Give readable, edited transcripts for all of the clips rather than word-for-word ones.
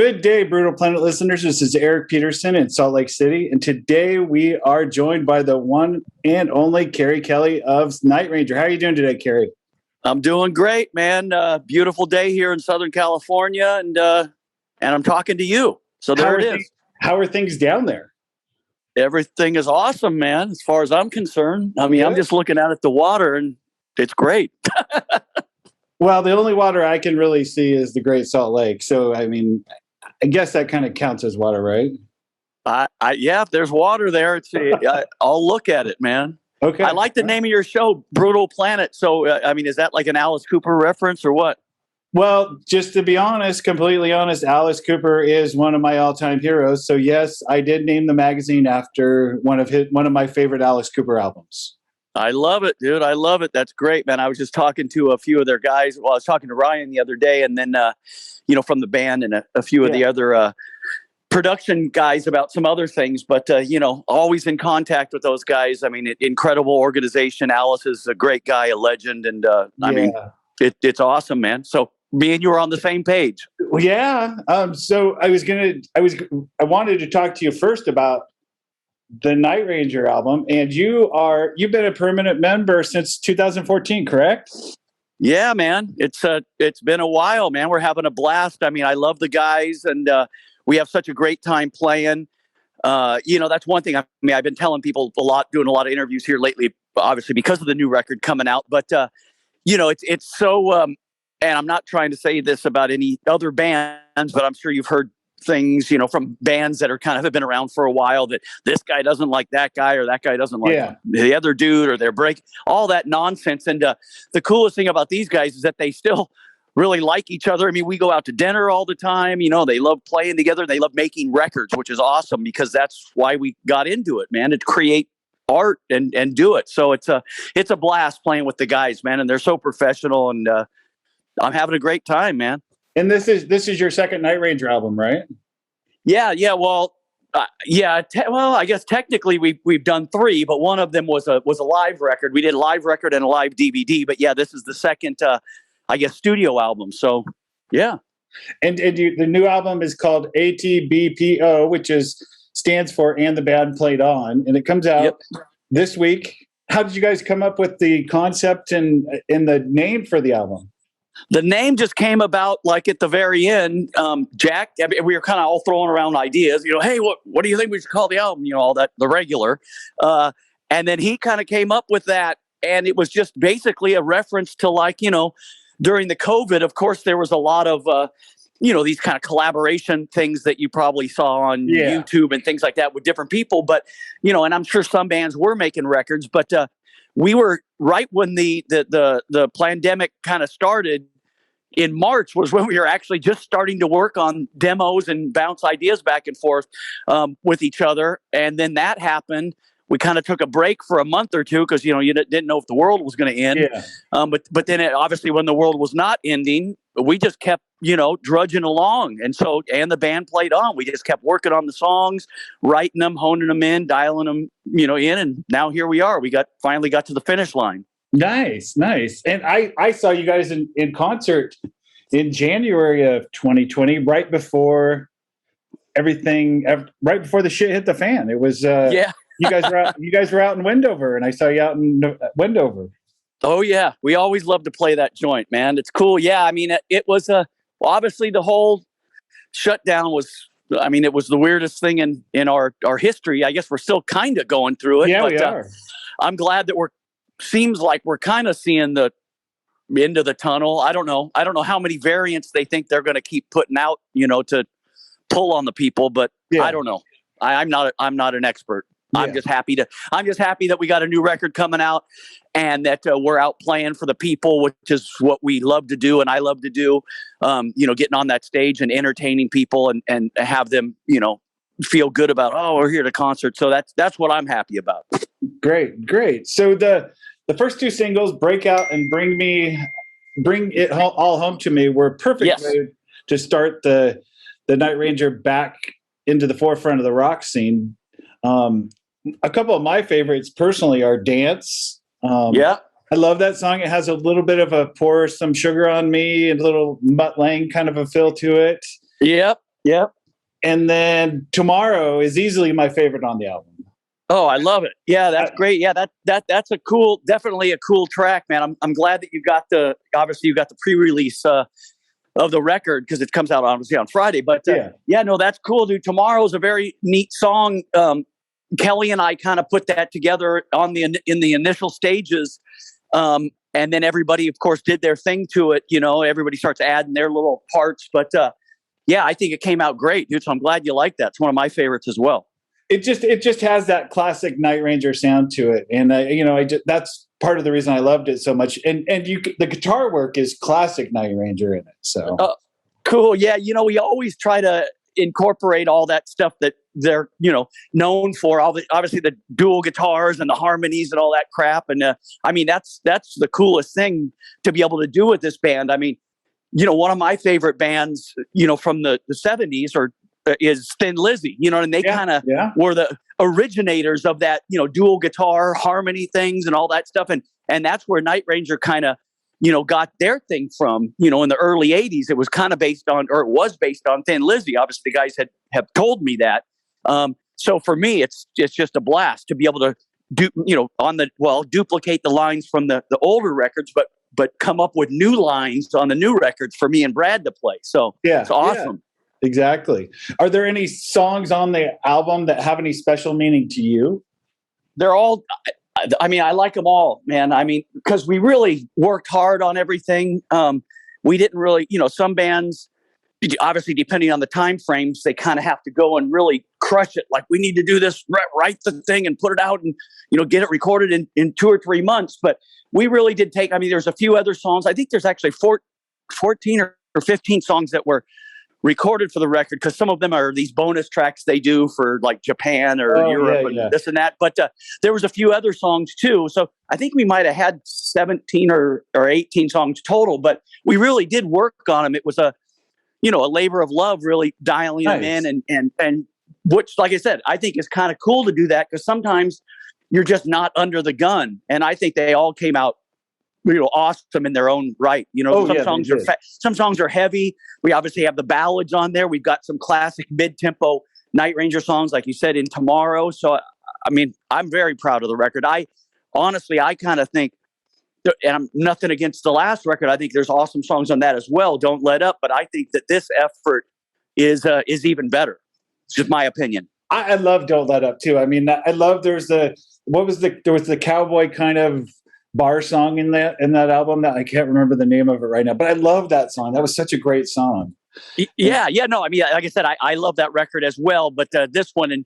Good day, Brutal Planet listeners. This is Eric Peterson in Salt Lake City, and today we are joined by the one and only Kerri Kelli of Night Ranger. How are you doing today, Kerri? I'm doing great, man. Beautiful day here in Southern California, and I'm talking to you. So there it is. How are things down there? Everything is awesome, man. As far as I'm concerned, I mean, I'm just looking out at the water, and it's great. Well, the only water I can really see is the Great Salt Lake. So, I mean, I guess that kind of counts as water, right? Yeah, if there's water there, I'll look at it, man. Okay. I like the name of your show, Brutal Planet. So, I mean, is that like an Alice Cooper reference or what? Well, just to be honest, completely honest, Alice Cooper is one of my all-time heroes. So, yes, I did name the magazine after one of my favorite Alice Cooper albums. I love it, dude. I love it. That's great, man. I was just talking to a few of their guys. Well, I was talking to Ryan the other day, and then, from the band and a few of the other production guys about some other things. But, always in contact with those guys. I mean, incredible organization. Alice is a great guy, a legend. And, I mean, it's awesome, man. So me and you are on the same page. Well, yeah. So I wanted to talk to you first about the Night Ranger album, and you've been a permanent member since 2014, correct? Yeah, man. It's been a while, man. We're having a blast. I mean, I love the guys, and we have such a great time playing. That's one thing. I mean, I've been telling people a lot, doing a lot of interviews here lately, obviously because of the new record coming out. But it's so. And I'm not trying to say this about any other bands, but I'm sure you've heard things, from bands that are kind of have been around for a while, that this guy doesn't like that guy, or that guy doesn't like the other dude, or they're all that nonsense. And the coolest thing about these guys is that they still really like each other. I mean, we go out to dinner all the time. They love playing together. They love making records, which is awesome, because that's why we got into it, man, to create art and do it. So it's a blast playing with the guys, man. And they're so professional, and I'm having a great time, man. And this is your second Night Ranger album, right? Yeah. Well, I guess technically we've done 3, but one of them was a live record. We did a live record and a live DVD. But yeah, this is the second, studio album. So yeah. And the new album is called ATBPO, which stands for "And the Band Played On," and it comes out this week. How did you guys come up with the concept and the name for the album? The name just came about like at the very end. Jack, we were kind of all throwing around ideas, hey, what do you think we should call the album? All that, the regular. And then he kind of came up with that. And it was just basically a reference to during the COVID, of course, there was a lot of, these kind of collaboration things that you probably saw on YouTube and things like that with different people. But, and I'm sure some bands were making records, but we were right when the pandemic kind of started in March, was when we were actually just starting to work on demos and bounce ideas back and forth with each other. And then that happened. We kind of took a break for a month or two because, you didn't know if the world was going to end. Yeah. But then obviously when the world was not ending, we just kept, drudging along. And the band played on. We just kept working on the songs, writing them, honing them in, dialing them, in. And now here we are. We finally got to the finish line. Nice. And I saw you guys in concert in January of 2020, right before the shit hit the fan. It was, You guys were out in Wendover, and I saw you out in Wendover. Oh yeah, we always love to play that joint, man. It's cool. Yeah, I mean, it was obviously the whole shutdown was. I mean, it was the weirdest thing in our history. I guess we're still kind of going through it. Yeah, we are. I'm glad that seems like we're kind of seeing the end of the tunnel. I don't know how many variants they think they're going to keep putting out, to pull on the people, but I don't know. I'm not an expert. Yeah. I'm just happy that we got a new record coming out, and that we're out playing for the people, which is what we love to do, and I love to do. Getting on that stage and entertaining people, and have them, feel good about, we're here at a concert. So that's what I'm happy about. Great. So the first 2 singles, "Breakout" and "Bring It All Home to Me," were perfect way to start the Night Ranger back into the forefront of the rock scene. A couple of my favorites personally are "Dance." I love that song. It has a little bit of a "Pour Some Sugar on Me" and a little Mutt Lange kind of a feel to it. Yep. Yeah. And then Tomorrow is easily my favorite on the album. Oh, I love it. Yeah, that's great. Yeah, that's definitely a cool track, man. I'm glad that obviously you got the pre-release of the record because it comes out obviously on Friday. But no, that's cool, dude. Tomorrow's a very neat song. Kelli and I kind of put that together in the initial stages. And then everybody, of course, did their thing to it. Everybody starts adding their little parts. But I think it came out great, dude. So I'm glad you like that. It's one of my favorites as well. It just has that classic Night Ranger sound to it, and that's part of the reason I loved it so much. And the guitar work is classic Night Ranger in it. So cool, yeah. We always try to incorporate all that stuff that they're known for. Obviously the dual guitars and the harmonies and all that crap. And I mean that's the coolest thing to be able to do with this band. I mean, one of my favorite bands, from the 70s is Thin Lizzy, and they kind of were the originators of that, dual guitar harmony things and all that stuff. And that's where Night Ranger kind of, got their thing from, in the early 80s. It was kind of based on Thin Lizzy. Obviously the guys have told me that. So for me, it's just a blast to be able to duplicate the lines from the older records, but come up with new lines on the new records for me and Brad to play. So it's awesome. Yeah. Exactly. Are there any songs on the album that have any special meaning to you? They're all, I mean, I like them all, man. I mean, because we really worked hard on everything. We didn't really, some bands, obviously, depending on the time frames, they kind of have to go and really crush it. Like, we need to do this, write the thing and put it out and, get it recorded in 2 or 3 months. But we really did there's a few other songs. I think there's actually 14 or 15 songs that were recorded for the record, because some of them are these bonus tracks they do for like Japan or Europe and this and that. But there was a few other songs too. So I think we might have had 17 or 18 songs total, but we really did work on them. It was a labor of love, really dialing them in and which, like I said, I think is kind of cool to do that, because sometimes you're just not under the gun. And I think they all came out awesome in their own right. Some songs are heavy. We obviously have the ballads on there. We've got some classic mid-tempo Night Ranger songs, like you said, in Tomorrow. So, I mean, I'm very proud of the record. I kind of think, and I'm nothing against the last record, I think there's awesome songs on that as well. Don't Let Up. But I think that this effort is even better. It's just my opinion. I love Don't Let Up too. I mean, I love, there was the cowboy kind of bar song in that album that I can't remember the name of it right now, but I love that song. That was such a great song. No, I mean, like I said, I love that record as well, but this one, and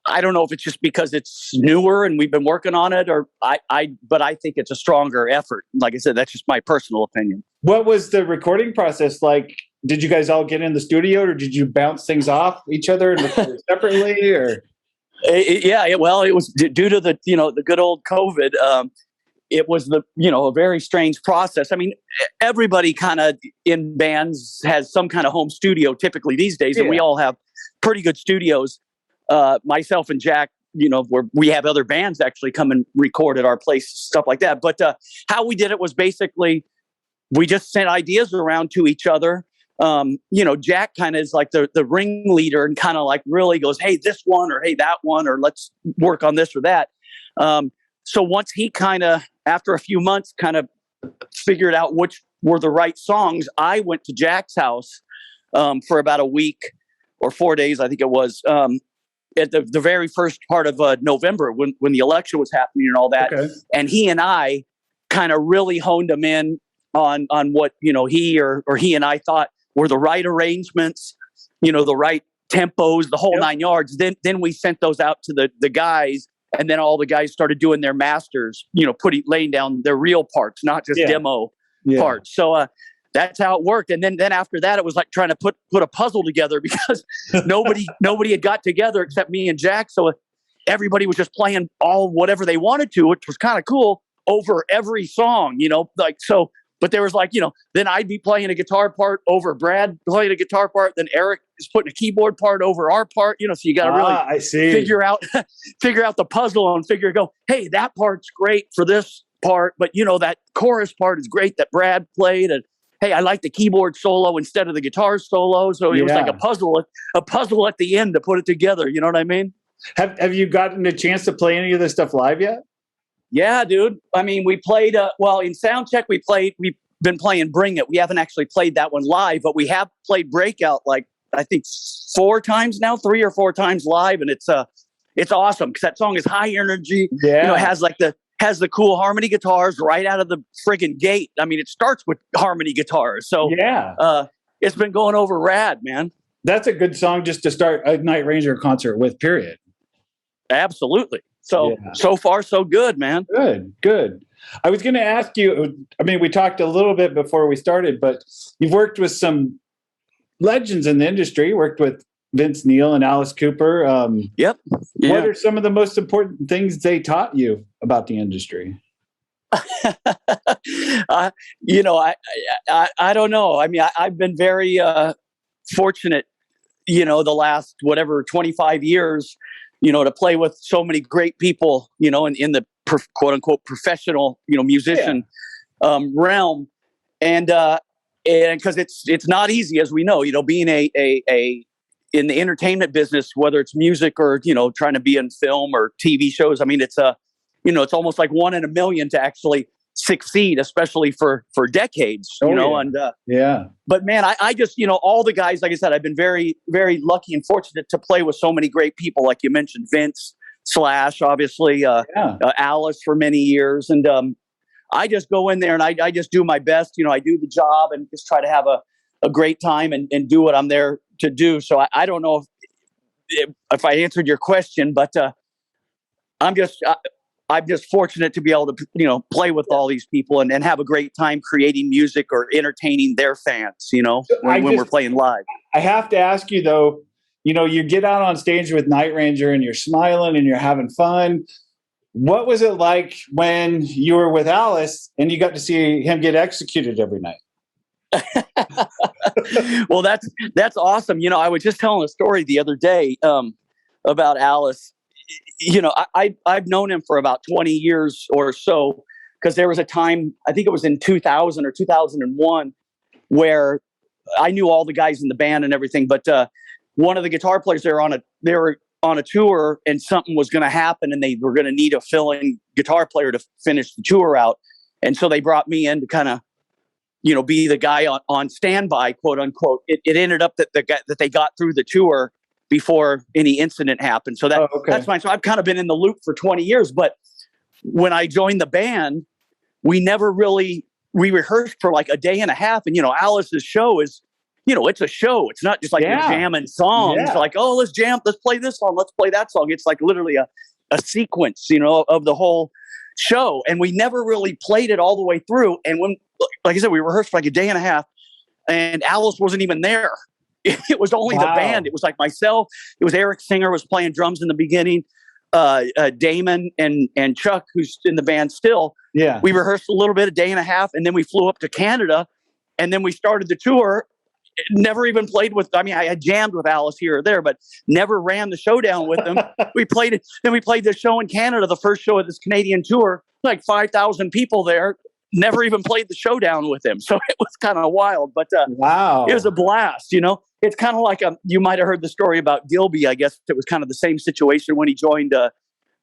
I don't know if it's just because it's newer and we've been working on it, or but I think it's a stronger effort. Like I said, that's just my personal opinion. What was the recording process like? Did you guys all get in the studio, or did you bounce things off each other and record separately, or? Well, it was due to the good old COVID. It was a very strange process. I mean, everybody kind of in bands has some kind of home studio typically these days, and we all have pretty good studios. Myself and Jack, where we have other bands actually come and record at our place, stuff like that. But how we did it was basically we just sent ideas around to each other. Jack kind of is like the ringleader and kind of like really goes, hey, this one, or hey, that one, or let's work on this or that. So once he kind of, after a few months, kind of figured out which were the right songs, I went to Jack's house for about a week or 4 days, I think it was, at the very first part of November when the election was happening and all that. Okay. And he and I kind of really honed him in on what, he and I thought were the right arrangements, the right tempos, the whole 9 yards. Then we sent those out to the guys. And then all the guys started doing their masters, laying down their real parts, not just demo parts. So that's how it worked. And then after that, it was like trying to put a puzzle together, because nobody had got together except me and Jack. So everybody was just playing whatever they wanted to, which was kind of cool, over every song, so. But there was then I'd be playing a guitar part over Brad playing a guitar part. Then Eric is putting a keyboard part over our part. So you got to really figure out the puzzle and go, hey, that part's great for this part, but that chorus part is great that Brad played, hey, I like the keyboard solo instead of the guitar solo. So it was like a puzzle at the end to put it together. You know what I mean? Have you gotten a chance to play any of this stuff live yet? Yeah, dude. I mean, we played, well, in Soundcheck, we've been playing Bring It. We haven't actually played that one live, but we have played Breakout like, I think 4 times now, 3 or 4 times live. And it's awesome because that song is high energy. Yeah. You know, has the cool harmony guitars right out of the friggin' gate. I mean, it starts with harmony guitars. So yeah, it's been going over rad, man. That's a good song just to start a Night Ranger concert with, period. Absolutely. So far, so good, man. Good. I was going to ask you, I mean, we talked a little bit before we started, but you've worked with some legends in the industry. You worked with Vince Neil and Alice Cooper. Yep. Yeah. What are some of the most important things they taught you about the industry? You know, I don't know. I mean, I've been very fortunate, you know, the last, 25 years, you know, to play with so many great people, you know, in the quote unquote professional, you know, musician realm. And because it's not easy, as we know, you know, being a in the entertainment business, whether it's music or, you know, trying to be in film or TV shows. I mean, it's it's almost like 1 in a million to actually succeed, especially for decades, you know, and but man, I just, you know, all the guys, like I said, I've been very, very lucky and fortunate to play with so many great people. Like you mentioned, Vince, Slash, obviously, Alice for many years. And I just go in there and I just do my best. You know, I do the job and just try to have a great time and do what I'm there to do. So I don't know if I answered your question, but I'm just fortunate to be able to, you know, play with all these people and have a great time creating music or entertaining their fans, you know, when we're playing live. I have to ask you though, you know, you get out on stage with Night Ranger and you're smiling and you're having fun. What was it like when you were with Alice and you got to see him get executed every night? Well, that's awesome. You know, I was just telling a story the other day about Alice. You know, I've known him for about 20 years or so, because there was a time, I think it was in 2000 or 2001, where I knew all the guys in the band and everything, but one of the guitar players, they were on a tour and something was going to happen and they were going to need a fill-in guitar player to finish the tour out. And so they brought me in to kind of, you know, be the guy on standby, quote unquote. It ended up that they got through the tour before any incident happened. So that's fine. So I've kind of been in the loop for 20 years, but when I joined the band, we rehearsed for like a day and a half. And, you know, Alice's show is, you know, it's a show. It's not just like you're jamming songs. Yeah. Like, oh, let's jam. Let's play this song. Let's play that song. It's like literally a sequence, you know, of the whole show. And we never really played it all the way through. And when, like I said, we rehearsed for like a day and a half and Alice wasn't even there. It was only the band. It was like myself. It was Eric Singer was playing drums in the beginning. Damon and Chuck, who's in the band still. Yeah. We rehearsed a little bit, a day and a half, and then we flew up to Canada, and then we started the tour. Never even played with. I mean, I had jammed with Alice here or there, but never ran the show down with them. We played it. Then we played the show in Canada, the first show of this Canadian tour. Like 5,000 people there. Never even played the showdown with him. So it was kind of wild, but wow, it was a blast. You know, it's kind of like you might have heard the story about Gilby. I guess it was kind of the same situation when he joined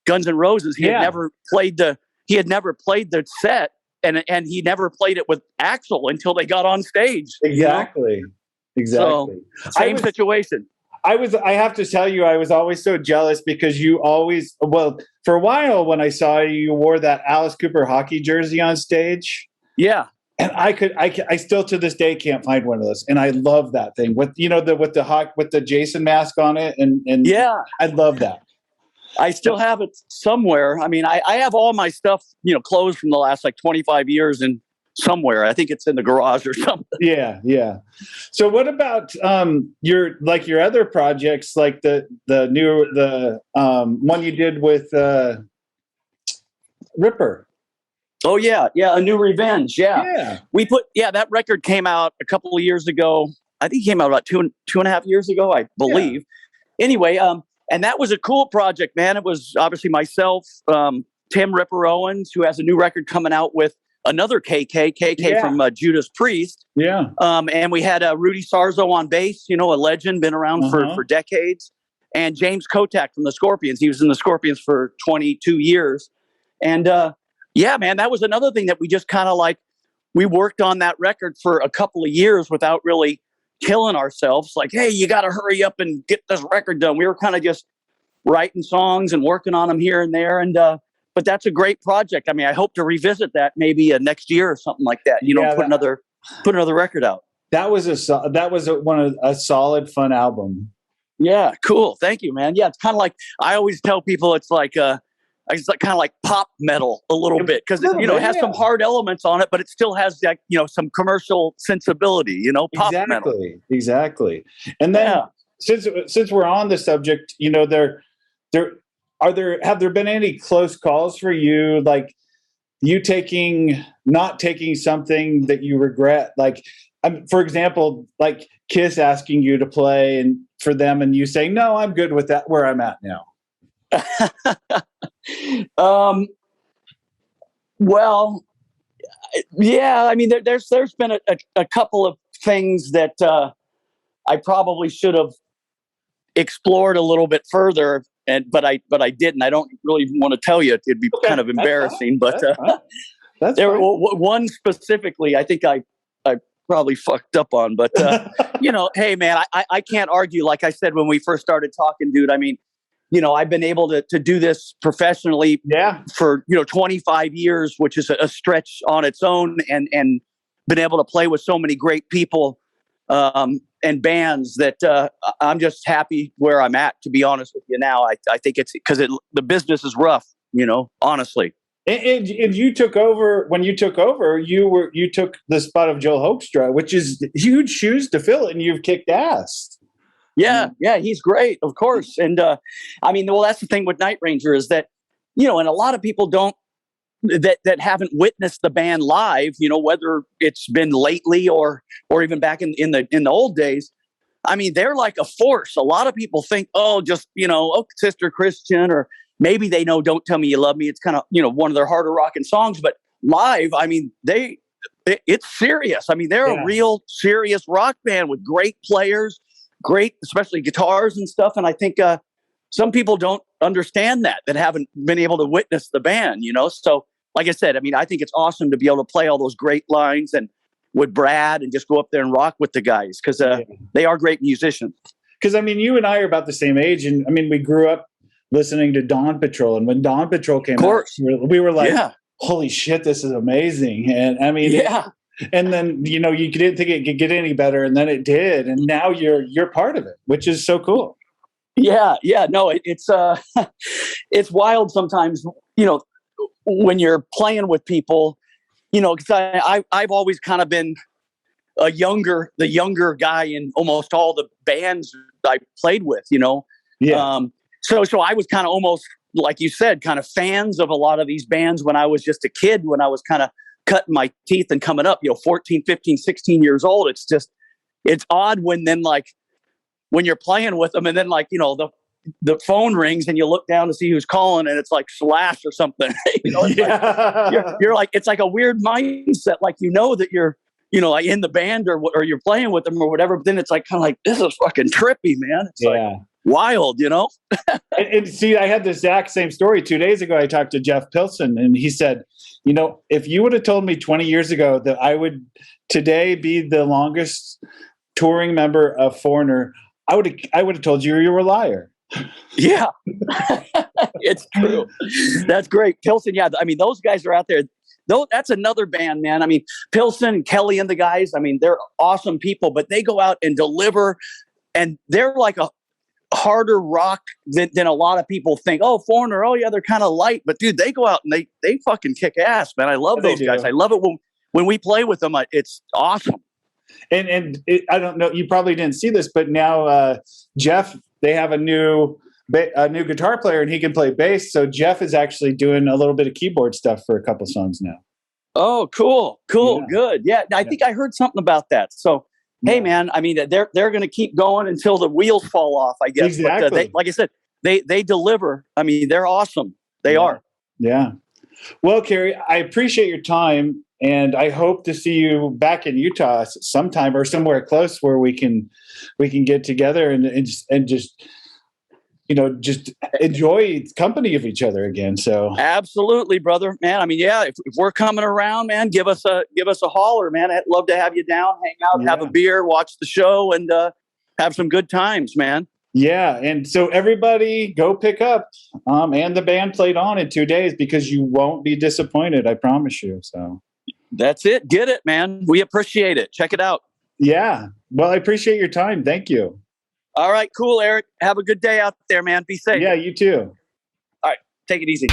Guns N' Roses. He had never played the set, and he never played it with Axl until they got on stage. Exactly. You know? Exactly. So, same situation. I have to tell you, I was always so jealous because you always, for a while when I saw you wore that Alice Cooper hockey jersey on stage. Yeah. And I still to this day can't find one of those. And I love that thing with, you know, with the Jason mask on it. And yeah, I love that. I still have it somewhere. I mean, I have all my stuff, you know, clothes from the last like 25 years and somewhere. I think it's in the garage or something. Yeah. Yeah. So what about your other projects, like the one you did with Ripper? Oh yeah. Yeah. A New Revenge. Yeah. Yeah. That record came out a couple of years ago. I think it came out about two and a half years ago, I believe. Yeah. Anyway, and that was a cool project, man. It was obviously myself, Tim Ripper Owens, who has a new record coming out with another KK from Judas Priest. Yeah. And we had Rudy Sarzo on bass, a legend, been around for decades. And James Kotak from the Scorpions. He was in the Scorpions for 22 years. And yeah, man, that was another thing that we just kind of like, we worked on that record for a couple of years without really killing ourselves. Like, hey, you got to hurry up and get this record done. We were kind of just writing songs and working on them here and there. And, but that's a great project. I mean, I hope to revisit that maybe next year or something like that. Put another record out. That was a solid, fun album. Yeah, cool. Thank you, man. Yeah, it's kind of like, I always tell people it's like kind of like pop metal a little bit, because it has some hard elements on it, but it still has that some commercial sensibility. Pop metal. Exactly. And then since we're on the subject, have there been any close calls for you, like you not taking something that you regret, like for example, like Kiss asking you to play and for them, and you saying, no, I'm good with that where I'm at now? Well, yeah, I mean, there's been a couple of things that I probably should have explored a little bit further, but I didn't. I don't really want to tell you. It'd be kind of embarrassing, but that's there one specifically I think I probably fucked up on, but hey man, I can't argue. Like I said when we first started talking, dude, I mean, I've been able to do this professionally for 25 years, which is a stretch on its own, and been able to play with so many great people and bands that I'm just happy where I'm at, to be honest with you. Now I think it's because the business is rough, honestly. And you took over. When you took over, you took the spot of Joel Hoekstra, which is huge shoes to fill, and you've kicked ass. Yeah, he's great, of course. And I mean, well, that's the thing with Night Ranger is that, and a lot of people that haven't witnessed the band live, whether it's been lately or even back in the old days. I mean, they're like a force. A lot of people think, just, Sister Christian, or maybe they know Don't Tell Me You Love Me. It's kind of, one of their harder rocking songs, but live, I mean, it's serious. I mean, they're a real serious rock band with great players, great, especially guitars and stuff. And I think some people don't understand that haven't been able to witness the band, So like I said, I mean, I think it's awesome to be able to play all those great lines and with Brad and just go up there and rock with the guys, because they are great musicians. Because I mean, you and I are about the same age, and I mean, we grew up listening to Dawn Patrol, and when Dawn Patrol came out, we were like, holy shit, this is amazing. And I mean, and then, you didn't think it could get any better, and then it did. And now you're part of it, which is so cool. Yeah. No, it's it's wild sometimes, when you're playing with people, because I've always kind of been the younger guy in almost all the bands I played with, Yeah. So I was kind of almost, like you said, kind of fans of a lot of these bands when I was just a kid, when I was kind of cutting my teeth and coming up, 14, 15, 16 years old. It's odd when you're playing with them, and then the phone rings and you look down to see who's calling, and it's like Slash or something. You're like, it's like a weird mindset. Like, that you're, like in the band or you're playing with them or whatever. But then it's like, kind of like, this is fucking trippy, man. It's like wild, and see, I had the exact same story 2 days ago. I talked to Jeff Pilson, and he said, if you would have told me 20 years ago that I would today be the longest touring member of Foreigner, I would have told you were a liar. Yeah, it's true. That's great. Pilson. Yeah. I mean, those guys are out there. That's another band, man. I mean, Pilson and Kelli and the guys, I mean, they're awesome people, but they go out and deliver, and they're like a harder rock than a lot of people think. Oh, Foreigner. Oh yeah, they're kind of light, but dude, they go out and they fucking kick ass, man. I love those guys. I love it when we play with them. It's awesome. And I don't know, you probably didn't see this, but now Jeff, they have a new guitar player, and he can play bass. So Jeff is actually doing a little bit of keyboard stuff for a couple songs now. Oh, cool, good. Yeah, I think I heard something about that. So, hey, man, I mean, they're going to keep going until the wheels fall off, I guess. Exactly. But like I said, they deliver. I mean, they're awesome. They are. Yeah. Well, Kerri, I appreciate your time. And I hope to see you back in Utah sometime or somewhere close where we can get together and just just enjoy company of each other again. So absolutely, brother, man. I mean, yeah, if we're coming around, man, give us a holler, man. I'd love to have you down, hang out, have a beer, watch the show, and have some good times, man. Yeah, and so everybody go pick up and the band played on in 2 days, because you won't be disappointed, I promise you. So that's it. Get it, man. We appreciate it. Check it out. Yeah. Well, I appreciate your time. Thank you. All right, cool, Eric. Have a good day out there, man. Be safe. Yeah, you too. All right, take it easy.